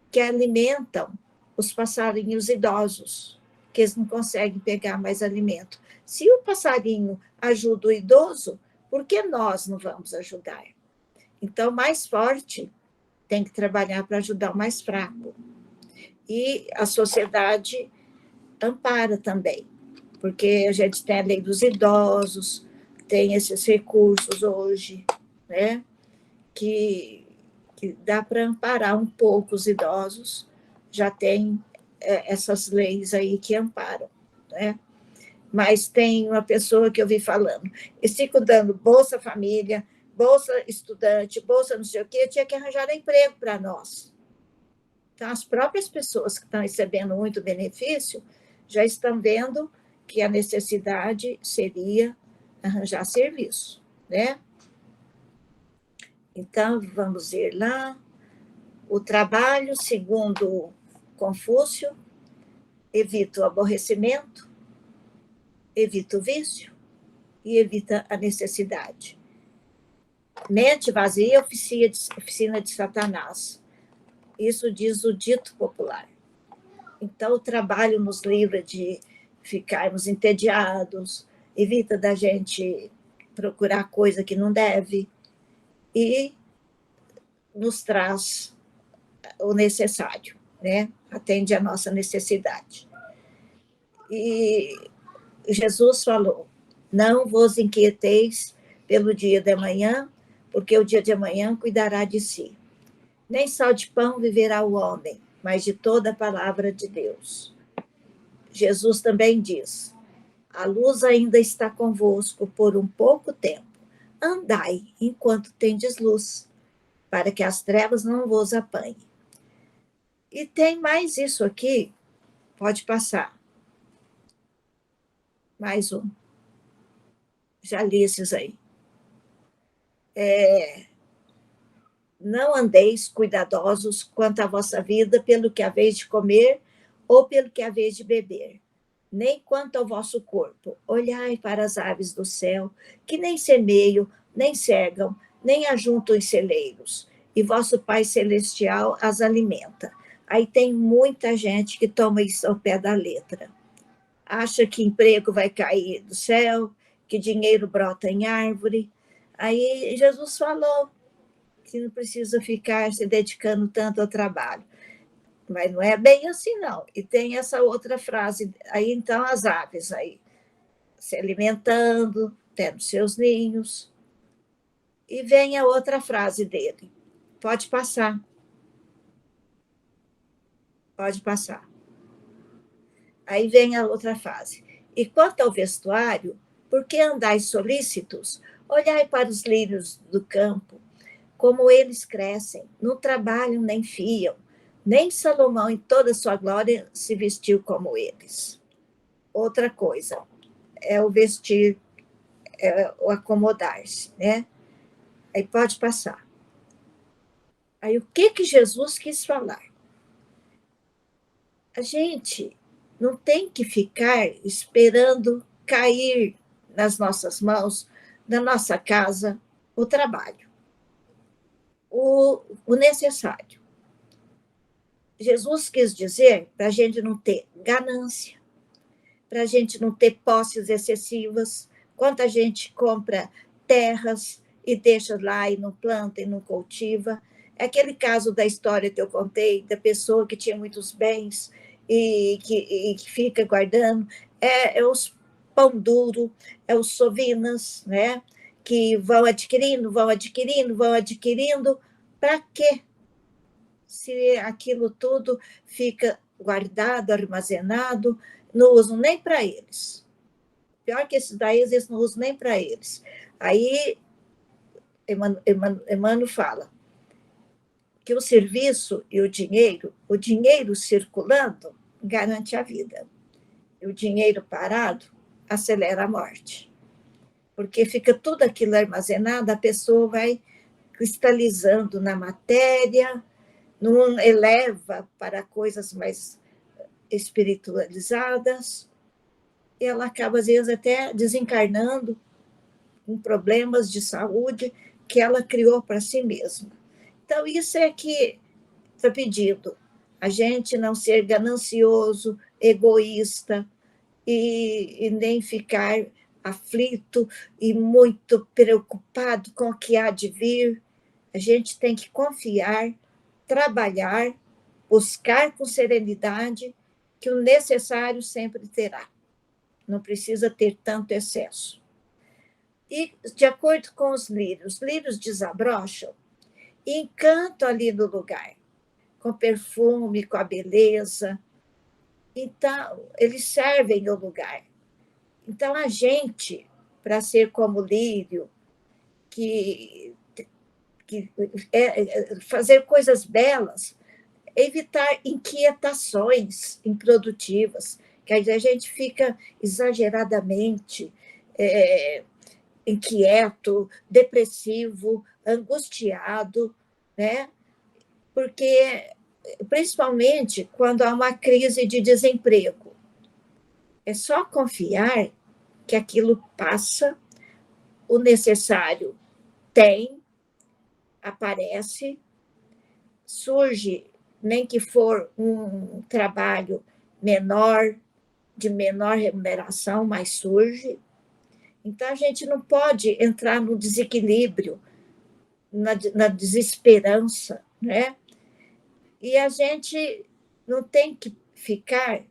que alimentam os passarinhos idosos, que eles não conseguem pegar mais alimento. Se o passarinho ajuda o idoso, por que nós não vamos ajudar? Então, o mais forte tem que trabalhar para ajudar o mais fraco. E a sociedade ampara também, porque a gente tem a lei dos idosos, tem esses recursos hoje, né, que dá para amparar um pouco os idosos, já tem essas leis aí que amparam, né? Mas tem uma pessoa que eu vi falando, eles ficam dando Bolsa Família, bolsa estudante, bolsa não sei o quê, tinha que arranjar emprego para nós. Então, as próprias pessoas que estão recebendo muito benefício já estão vendo que a necessidade seria arranjar serviço, né? Então, vamos ver lá. O trabalho, segundo Confúcio, evita o aborrecimento, evita o vício e evita a necessidade. Mente vazia, oficina de Satanás. Isso diz o dito popular. Então, o trabalho nos livra de ficarmos entediados, evita da gente procurar coisa que não deve e nos traz o necessário, né? Atende à nossa necessidade. E Jesus falou: não vos inquieteis pelo dia de amanhã, porque o dia de amanhã cuidará de si. Nem só de pão viverá o homem, mas de toda a palavra de Deus. Jesus também diz: a luz ainda está convosco por um pouco tempo. Andai enquanto tendes luz, para que as trevas não vos apanhem. E tem mais isso aqui, pode passar. Mais um. Já li esses aí. Não andeis cuidadosos quanto à vossa vida pelo que haveis de comer ou pelo que haveis de beber, nem quanto ao vosso corpo. Olhai para as aves do céu, que nem semeiam, nem cegam, nem ajuntam em celeiros, e vosso Pai Celestial as alimenta. Aí tem muita gente que toma isso ao pé da letra. Acha que emprego vai cair do céu, que dinheiro brota em árvore. Aí Jesus falou que não precisa ficar se dedicando tanto ao trabalho. Mas não é bem assim, não. E tem essa outra frase, aí então as aves aí, se alimentando, tendo seus ninhos. E vem a outra frase dele. Pode passar. Pode passar. Aí vem a outra frase. E quanto ao vestuário, por que andais solícitos? Olhai para os lírios do campo, como eles crescem, não trabalham nem fiam. Nem Salomão, em toda a sua glória, se vestiu como eles. Outra coisa é o vestir, é o acomodar-se, né? Aí pode passar. Aí o que Jesus quis falar? A gente não tem que ficar esperando cair nas nossas mãos, na nossa casa, o trabalho, o necessário. Jesus quis dizer para a gente não ter ganância, para a gente não ter posses excessivas. Quanta gente compra terras e deixa lá e não planta e não cultiva. É aquele caso da história que eu contei, da pessoa que tinha muitos bens e que fica guardando. É os pão duro, é os sovinas, né? Que vão adquirindo, para quê? Se aquilo tudo fica guardado, armazenado, não usam nem para eles. Pior que esses daí, eles não usam nem para eles. Aí, Emmanuel fala que o serviço e o dinheiro circulando garante a vida. E o dinheiro parado acelera a morte. Porque fica tudo aquilo armazenado, a pessoa vai cristalizando na matéria, não eleva para coisas mais espiritualizadas, e ela acaba, às vezes, até desencarnando com problemas de saúde que ela criou para si mesma. Então, isso é que está pedindo, a gente não ser ganancioso, egoísta, e nem ficar aflito e muito preocupado com o que há de vir. A gente tem que confiar, trabalhar, buscar com serenidade, que o necessário sempre terá. Não precisa ter tanto excesso. E, de acordo com os lírios desabrocham e encantam ali no lugar, com perfume, com a beleza. Então, eles servem o lugar. Então, a gente, para ser como lírio, fazer coisas belas, evitar inquietações improdutivas, que a gente fica exageradamente inquieto, depressivo, angustiado, né? Porque, principalmente, quando há uma crise de desemprego, é só confiar que aquilo passa, o necessário aparece, surge, nem que for um trabalho menor, de menor remuneração, mas surge. Então, a gente não pode entrar no desequilíbrio, na desesperança, né? E a gente não tem que ficar,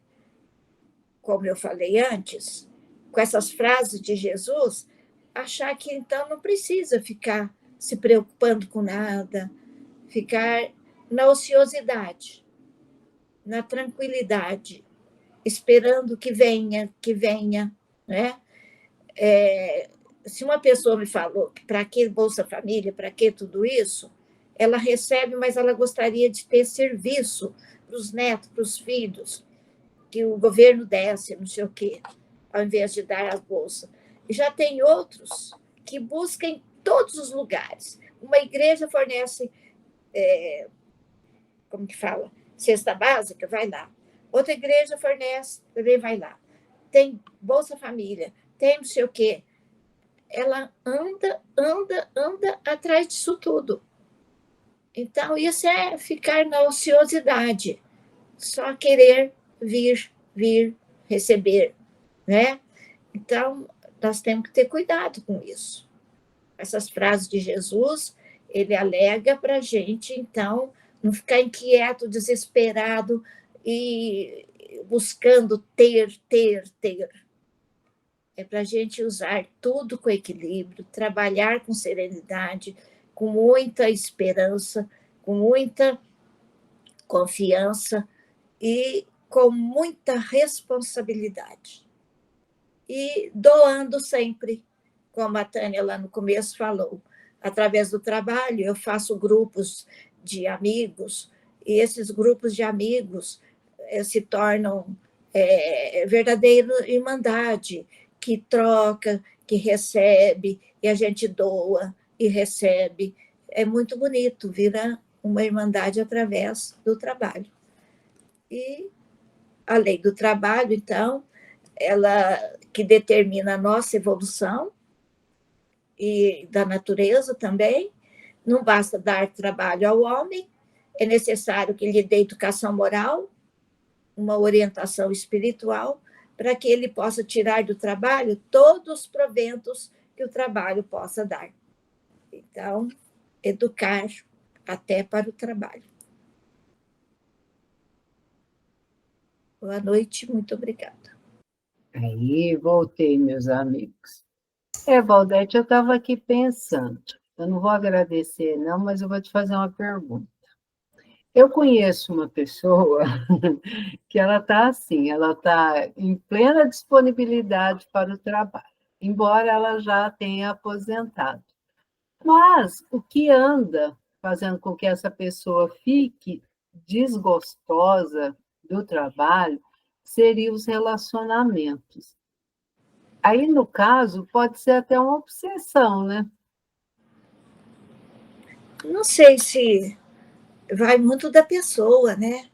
como eu falei antes, com essas frases de Jesus, achar que então não precisa ficar se preocupando com nada, ficar na ociosidade, na tranquilidade, esperando que venha, né? Se uma pessoa me falou que para que Bolsa Família, para que tudo isso, ela recebe, mas ela gostaria de ter serviço para os netos, para os filhos, que o governo desse, não sei o quê, ao invés de dar a bolsa. E já tem outros que buscam em todos os lugares. Uma igreja fornece, como que fala? Cesta básica, vai lá. Outra igreja fornece, também vai lá. Tem Bolsa Família, tem não sei o quê. Ela anda atrás disso tudo. Então, isso é ficar na ociosidade, só querer vir, receber, né? Então, nós temos que ter cuidado com isso. Essas frases de Jesus, ele alega para a gente, então, não ficar inquieto, desesperado e buscando ter. É para a gente usar tudo com equilíbrio, trabalhar com serenidade, com muita esperança, com muita confiança e com muita responsabilidade. E doando sempre, como a Tânia lá no começo falou. Através do trabalho, eu faço grupos de amigos, e esses grupos de amigos se tornam verdadeira irmandade, que troca, que recebe, e a gente doa e recebe. É muito bonito, vira uma irmandade através do trabalho. E a lei do trabalho, então, ela que determina a nossa evolução e da natureza também. Não basta dar trabalho ao homem, é necessário que lhe dê educação moral, uma orientação espiritual, para que ele possa tirar do trabalho todos os proventos que o trabalho possa dar. Então, educar até para o trabalho. Boa noite, muito obrigada. Aí, voltei, meus amigos. Valdete, eu estava aqui pensando, eu não vou agradecer, não, mas eu vou te fazer uma pergunta. Eu conheço uma pessoa que ela está assim, ela está em plena disponibilidade para o trabalho, embora ela já tenha aposentado. Mas o que anda fazendo com que essa pessoa fique desgostosa do trabalho seriam os relacionamentos. Aí, no caso, pode ser até uma obsessão, né? Não sei se vai muito da pessoa, né?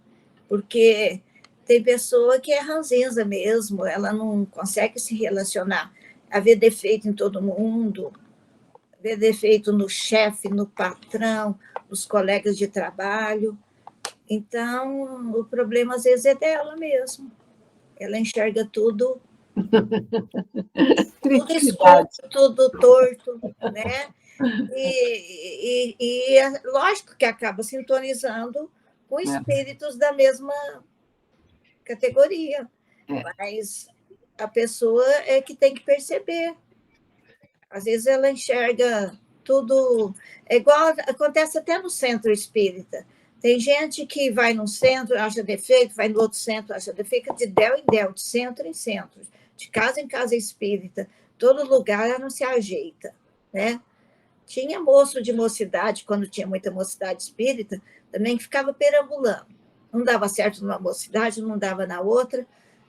Porque tem pessoa que é ranzinza mesmo, ela não consegue se relacionar, haver defeito em todo mundo, haver defeito no chefe, no patrão, nos colegas de trabalho. Então, o problema às vezes é dela mesmo. Ela enxerga tudo escuro, tudo torto, né? E é lógico que acaba sintonizando com espíritos da mesma categoria, mas a pessoa é que tem que perceber. Às vezes ela enxerga tudo, igual acontece até no centro espírita. Tem gente que vai num centro, acha defeito, vai no outro centro, acha defeito, de del em del, de centro em centro, de casa em casa espírita, todo lugar ela não se ajeita, né? Tinha moço de mocidade, quando tinha muita mocidade espírita, também que ficava perambulando. Não dava certo numa mocidade, não dava na outra,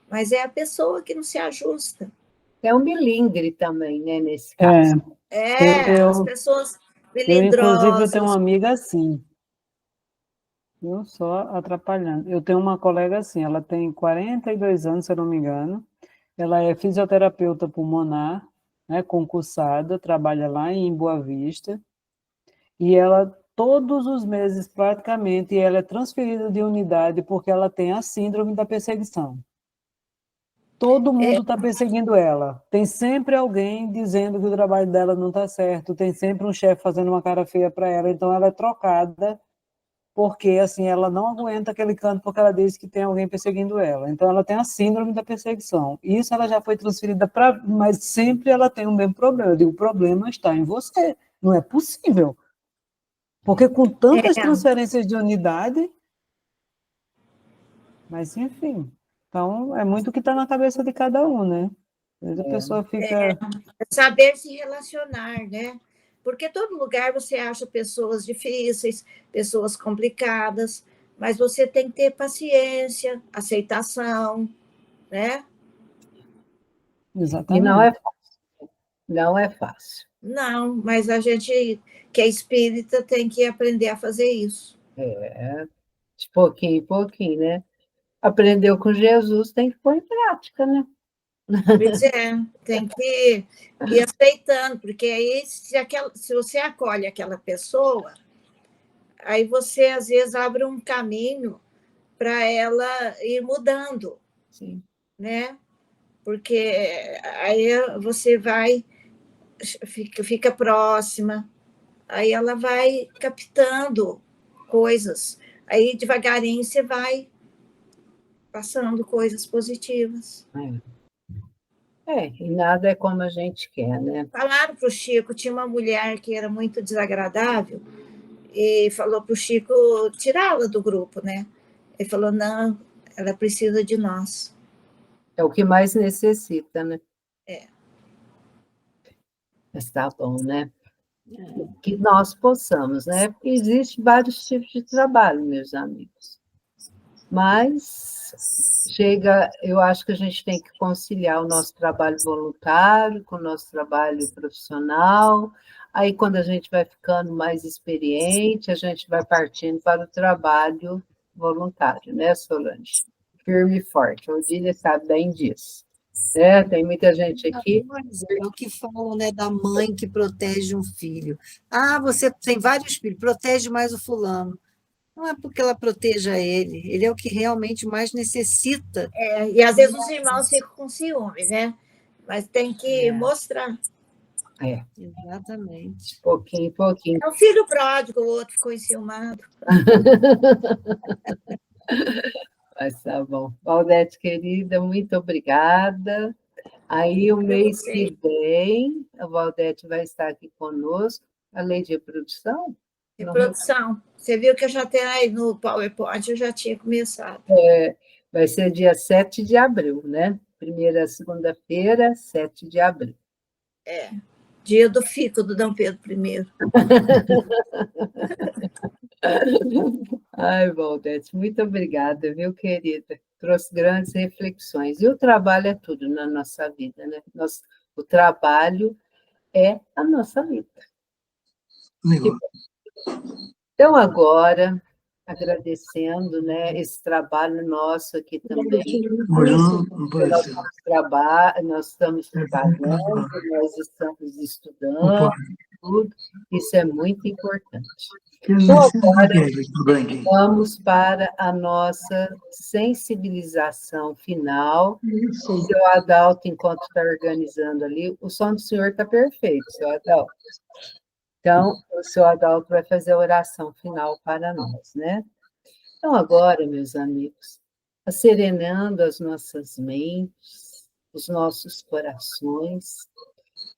mas é a pessoa que não se ajusta. É um milindre também, né, nesse É, caso. As pessoas inclusive, eu tenho uma melindrosas. amiga assim, eu só atrapalhando. Eu tenho uma colega assim, ela tem 42 anos, se eu não me engano, ela é fisioterapeuta pulmonar, né, concursada, trabalha lá em Boa Vista, e ela, todos os meses, praticamente, ela é transferida de unidade porque ela tem a síndrome da perseguição. Todo mundo está perseguindo ela. Tem sempre alguém dizendo que o trabalho dela não está certo, tem sempre um chefe fazendo uma cara feia para ela, então ela é trocada porque assim ela não aguenta aquele canto porque ela diz que tem alguém perseguindo ela. Então ela tem a síndrome da perseguição. Isso ela já foi transferida para, mas sempre ela tem o mesmo problema. Eu digo, o problema está em você. Não é possível. Porque com tantas transferências de unidade, mas enfim. Então é muito o que está na cabeça de cada um, né? Às vezes a pessoa fica Saber se relacionar, né? Porque todo lugar você acha pessoas difíceis, pessoas complicadas, mas você tem que ter paciência, aceitação, né? E não é exatamente. fácil. Não é fácil. Não, mas a gente que é espírita tem que aprender a fazer isso. De pouquinho em pouquinho, né? Aprendeu com Jesus, tem que pôr em prática, né? Pois é, tem que ir aceitando, porque aí se você acolhe aquela pessoa, aí você às vezes abre um caminho para ela ir mudando, Sim. né? Porque aí você vai, fica próxima, aí ela vai captando coisas, aí devagarinho você vai passando coisas positivas. E nada é como a gente quer, né? Falaram para o Chico, tinha uma mulher que era muito desagradável, e falou para o Chico tirá-la do grupo, né? Ele falou, não, ela precisa de nós. É o que mais necessita, né? É. Mas tá bom, né? Que nós possamos, né? Porque existem vários tipos de trabalho, meus amigos. Mas eu acho que a gente tem que conciliar o nosso trabalho voluntário com o nosso trabalho profissional. Aí, quando a gente vai ficando mais experiente, a gente vai partindo para o trabalho voluntário, né, Solange? Firme e forte. A Odília sabe bem disso. Né? Tem muita gente aqui. É o que falam, né, da mãe que protege um filho. Ah, você tem vários filhos, protege mais o fulano. Não é porque ela proteja ele é o que realmente mais necessita. E às vezes os irmãos ficam com ciúme, né? Mas tem que mostrar. Exatamente. Pouquinho em pouquinho. É o filho pródigo, o outro ficou enciumado. Mas tá bom. Valdete, querida, muito obrigada. Aí, o mês que vem, a Valdete vai estar aqui conosco. A lei de reprodução? Reprodução. Você viu que eu já tenho aí no PowerPoint, eu já tinha começado. Vai ser dia 7 de abril, né? Primeira segunda-feira, 7 de abril. Dia do fico do Dom Pedro I. Ai, Valdete, muito obrigada, viu, querida? Trouxe grandes reflexões. E o trabalho é tudo na nossa vida, né? O trabalho é a nossa vida. Então, agora, agradecendo, né, esse trabalho nosso aqui também. Nós estamos trabalhando, nós estamos estudando, tudo. Isso é muito importante. Então, agora, vamos para a nossa sensibilização final. O seu Adalto, enquanto está organizando ali, o som do senhor está perfeito, seu Adalto. Então, o seu Adalto vai fazer a oração final para nós, né? Então, agora, meus amigos, serenando as nossas mentes, os nossos corações,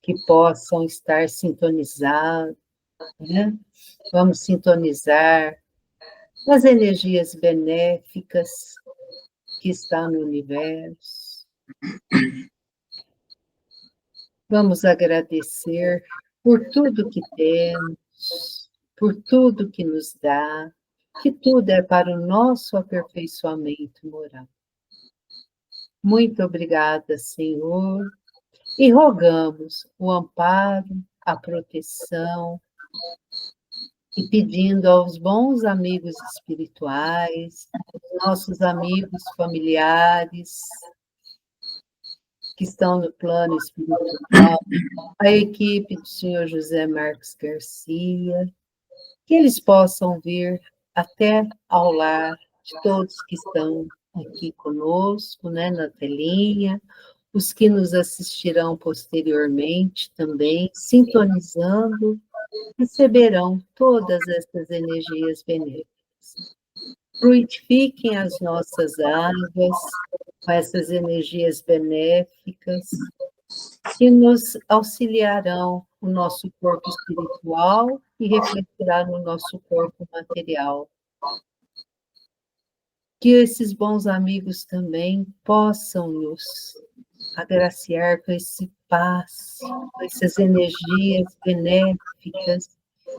que possam estar sintonizados, né? Vamos sintonizar nas energias benéficas que estão no universo. Vamos agradecer por tudo que temos, por tudo que nos dá, que tudo é para o nosso aperfeiçoamento moral. Muito obrigada, Senhor, e rogamos o amparo, a proteção, e pedindo aos bons amigos espirituais, aos nossos amigos familiares que estão no plano espiritual, a equipe do Senhor José Marcos Garcia, que eles possam vir até ao lar de todos que estão aqui conosco, né, na telinha, os que nos assistirão posteriormente também, sintonizando, receberão todas essas energias benéficas. Fluidifiquem as nossas águas com essas energias benéficas que nos auxiliarão o nosso corpo espiritual e refletirá no nosso corpo material. Que esses bons amigos também possam nos agraciar com esse passe, com essas energias benéficas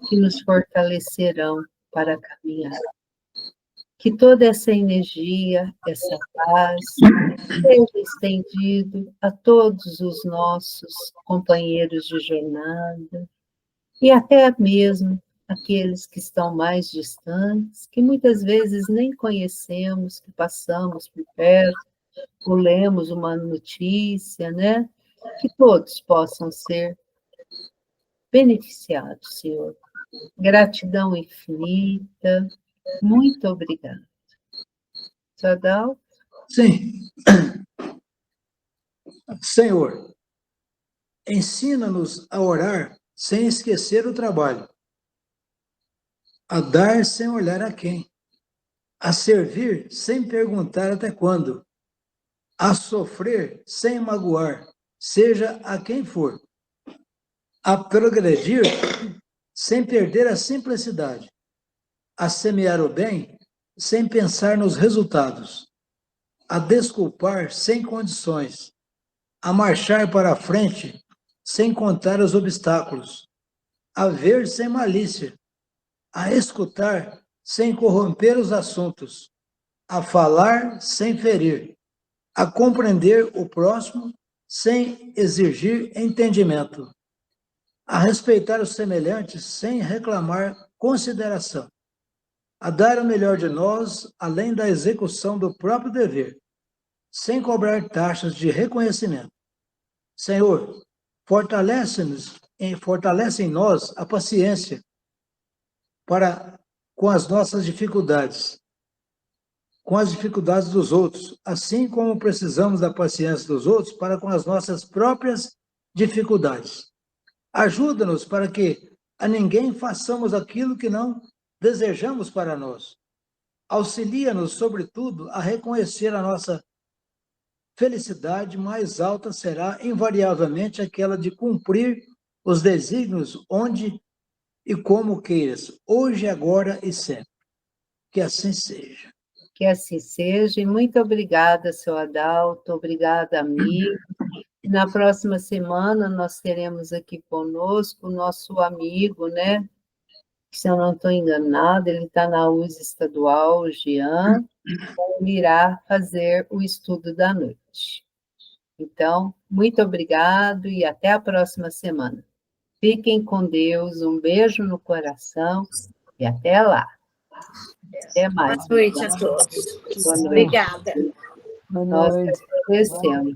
que nos fortalecerão para caminhar. Que toda essa energia, essa paz, seja estendido a todos os nossos companheiros de jornada e até mesmo aqueles que estão mais distantes, que muitas vezes nem conhecemos, que passamos por perto, ou lemos uma notícia, né? Que todos possam ser beneficiados, Senhor. Gratidão infinita, muito obrigada. Senhor Adalto? Sim. Senhor, ensina-nos a orar sem esquecer o trabalho, a dar sem olhar a quem, a servir sem perguntar até quando, a sofrer sem magoar, seja a quem for, a progredir sem perder a simplicidade, a semear o bem sem pensar nos resultados, a desculpar sem condições, a marchar para a frente sem contar os obstáculos, a ver sem malícia, a escutar sem corromper os assuntos, a falar sem ferir, a compreender o próximo sem exigir entendimento, a respeitar os semelhantes sem reclamar consideração, a dar o melhor de nós além da execução do próprio dever, sem cobrar taxas de reconhecimento. Senhor, fortalece em nós a paciência com as nossas dificuldades, com as dificuldades dos outros, assim como precisamos da paciência dos outros para com as nossas próprias dificuldades. Ajuda-nos para que a ninguém façamos aquilo que não desejamos para nós. Auxilia-nos, sobretudo, a reconhecer a nossa felicidade mais alta será invariavelmente aquela de cumprir os desígnios onde e como queiras, hoje, agora e sempre. Que assim seja. Que assim seja, e muito obrigada, seu Adalto, obrigada, amigo. E na próxima semana nós teremos aqui conosco o nosso amigo, né? Se eu não estou enganada, ele está na USE estadual, o Jean, ele irá fazer o estudo da noite. Então, muito obrigado e até a próxima semana. Fiquem com Deus, um beijo no coração e até lá. Até mais. Boa noite a todos. Boa noite. Obrigada. Boa Nós noite. agradecemos.